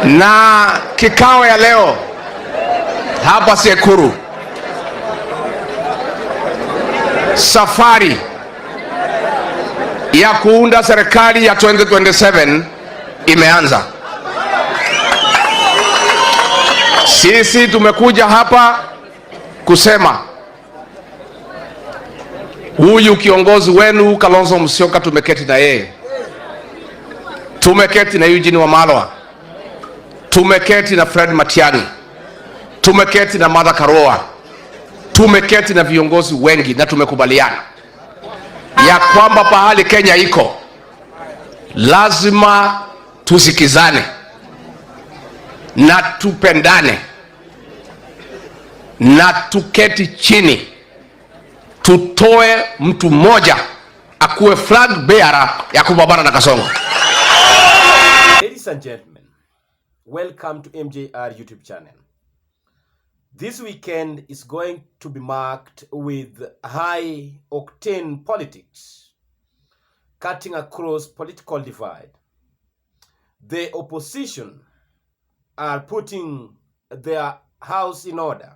Na kikao ya leo hapa Tseikuru, safari ya kuunda serikali ya 2027 imeanza. Sisi tumekuja hapa kusema huyu kiongozi wenu Kalonzo Musyoka, tumeketi na yeye, tumeketi na Eugene Wamalwa, tumeketi na Fred Matiang'i, tumeketi na Martha Karua, tumeketi na viongozi wengi, na tumekubaliana ya kwamba pahali Kenya iko lazima tusikizane na tupendane na tuketi chini tutoe mtu mmoja akuwe flag bearer ya kupambana na Kasongo. Ladies and gentlemen, welcome to MJR YouTube channel. This weekend is going to be marked with high octane politics cutting across political divide. The opposition are putting their house in order.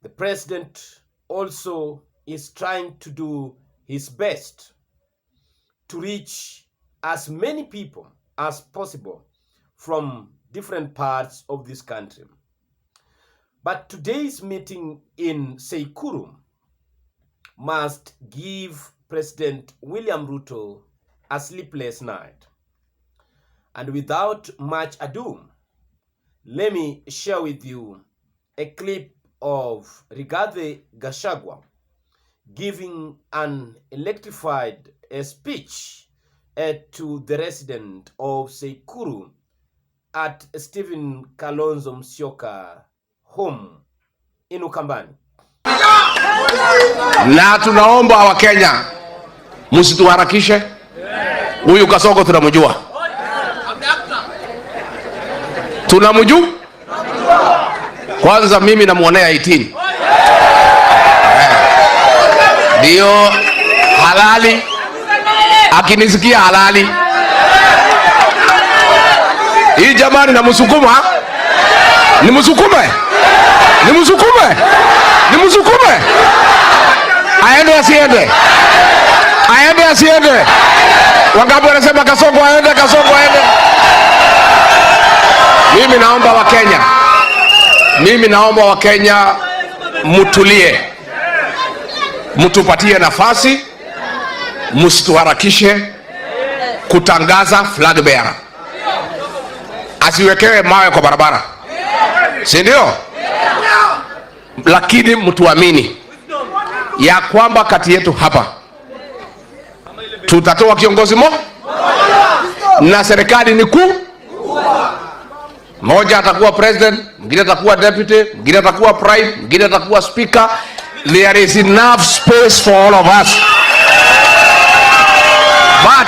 The president also is trying to do his best to reach as many people as possible from different parts of this country. But today's meeting in Tseikuru must give President William Ruto a sleepless night. And without much ado, let me share with you a clip of Gachagua giving an electrified speech to the resident of Tseikuru at Stephen Kalonzo Musyoka home in Ukambani. Na tunaomba wa Kenya msituharakishe. Huyu Kasongo tunamjua. Tunamjua? Kwanza mimi namuonea 18. Ndio halali. Akinisikia halali. Hii jamani namsukuma. Nimsukume. Nimsukume. Nimsukume. Aende asiende. Aende asiende. Wangapi wanasema Kasongo aende, Kasongo aende. Mimi naomba wa Kenya mutulie. Mutupatie nafasi, msituharakishe kutangaza flag bearer. Asiwekewe mawe kwa barabara. Si ndio? Lakini mtuamini ya kwamba kati yetu hapa tutatoa kiongozi na serikali ni mmoja atakuwa president, mwingine atakuwa deputy, mwingine atakuwa prime, mwingine atakuwa speaker. There is enough space for all of us. But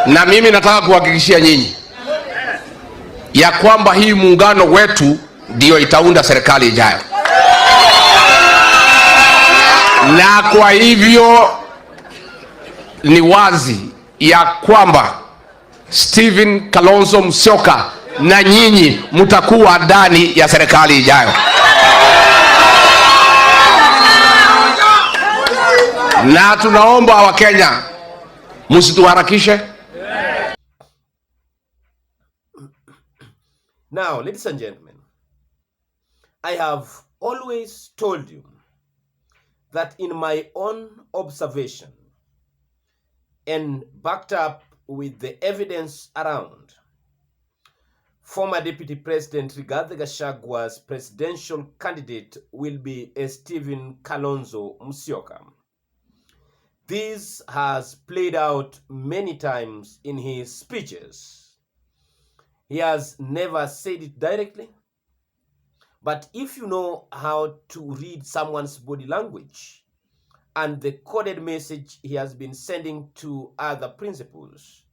na mimi nataka kuhakikishia nyinyi ya kwamba hii muungano wetu ndio itaunda serikali ijayo. Na kwa hivyo ni wazi ya kwamba Stephen Kalonzo Musyoka na nyinyi mtakuwa ndani ya serikali ijayo. Na tunaomba wa Kenya msituharakishe. Now, ladies and gentlemen, I have always told you that in my own observation and backed up with the evidence around, former Deputy President Gachagua's presidential candidate will be Stephen Kalonzo Musyoka. This has played out many times in his speeches. He has never said it directly, but if you know how to read someone's body language and the coded message he has been sending to other principals,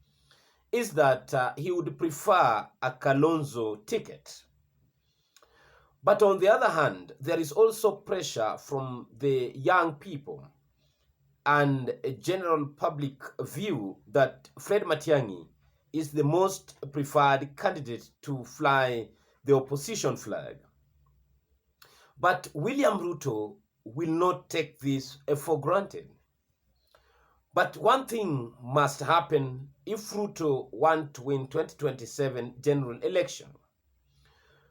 is that he would prefer a Kalonzo ticket. But on the other hand, there is also pressure from the young people and a general public view that Fred Matiang'i is the most preferred candidate to fly the opposition flag. But William Ruto will not take this for granted. But one thing must happen if Ruto wants to win 2027 general election,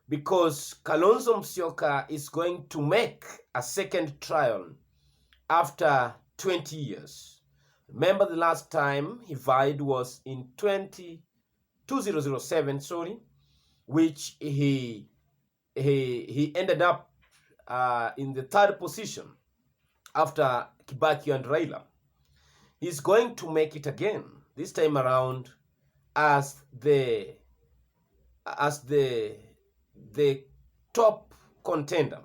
because Kalonzo Musyoka is going to make a second trial after 20 years. Remember, the last time he vied was in 2007, which he ended up in the third position after Kibaki and Raila. He's going to make it again, this time around as the top contender,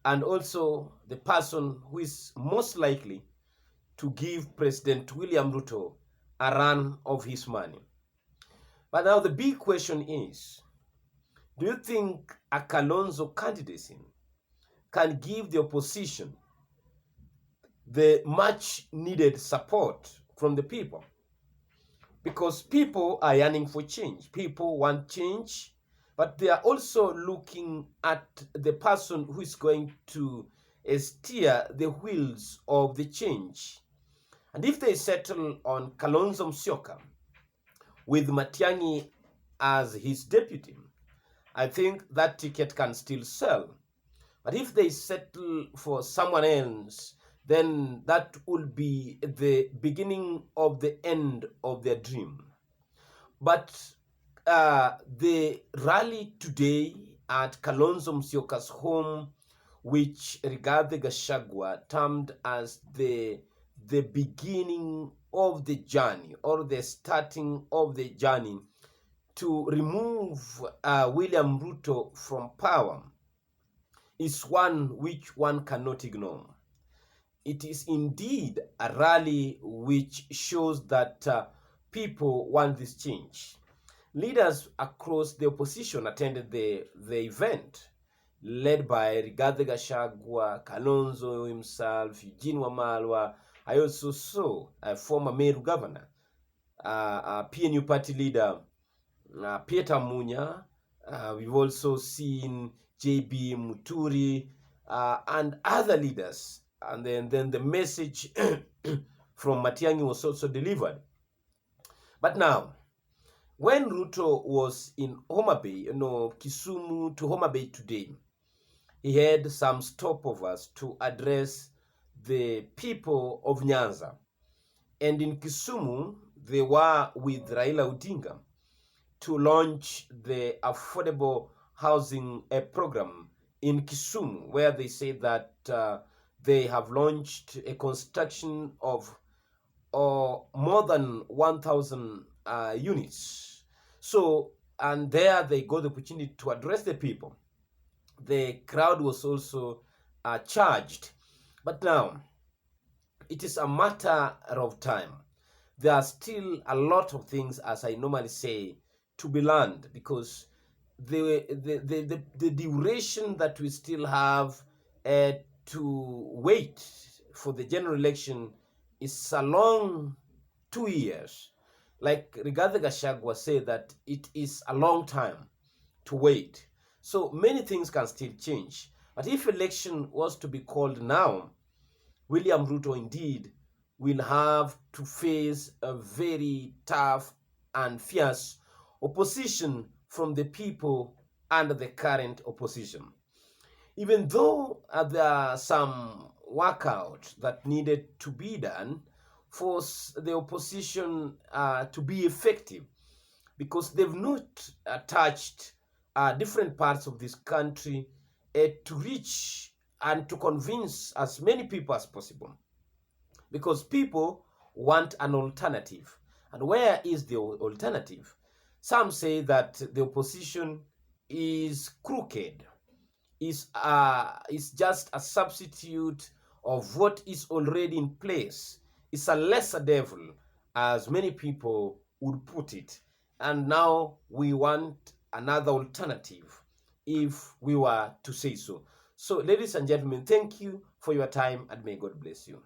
and also the person who is most likely to give President William Ruto a run of his money. But now the big question is, do you think a Kalonzo candidacy can give the opposition the much needed support from the people? Because people are yearning for change. People want change, but they are also looking at the person who is going to steer the wheels of the change. And if they settle on Kalonzo Musyoka with Matiang'i as his deputy, I think that ticket can still sell. But if they settle for someone else, then that will be the beginning of the end of their dream. But the rally today at Kalonzo Musyoka's home, which Rigathi Gachagua termed as the beginning of the journey, or the starting of the journey to remove William Ruto from power, is one which one cannot ignore. It is indeed a rally which shows that people want this change. Leaders across the opposition attended the event, led by Rigathi Gachagua, Kalonzo himself, Eugene Wamalwa. I also saw a former Meru governor, PNU party leader, Peter Munya. We've also seen JB Muturi and other leaders. And then the message from Matiang'i was also delivered. But now, when Ruto was in Homa Bay, Kisumu to Homa Bay today, he had some stopovers to address the people of Nyanza. And in Kisumu, they were with Raila Odinga to launch the affordable housing program in Kisumu, where they say that they have launched a construction of more than 1,000 units. So, and there they got the opportunity to address the people. The crowd was also charged. But now, it is a matter of time. There are still a lot of things, as I normally say, to be learned, because the duration that we still have to wait for the general election is a long 2 years. Like Rigathi Gachagua said, that it is a long time to wait. So many things can still change. But if election was to be called now, William Ruto indeed will have to face a very tough and fierce opposition from the people and the current opposition. Even though there are some workout that needed to be done for the opposition to be effective, because they've not touched different parts of this country to reach and to convince as many people as possible, because people want an alternative. And where is the alternative? Some say that the opposition is crooked, is just a substitute of what is already in place. It's a lesser devil, as many people would put it. And now we want another alternative, if we were to say so. So, ladies and gentlemen, thank you for your time, and may God bless you.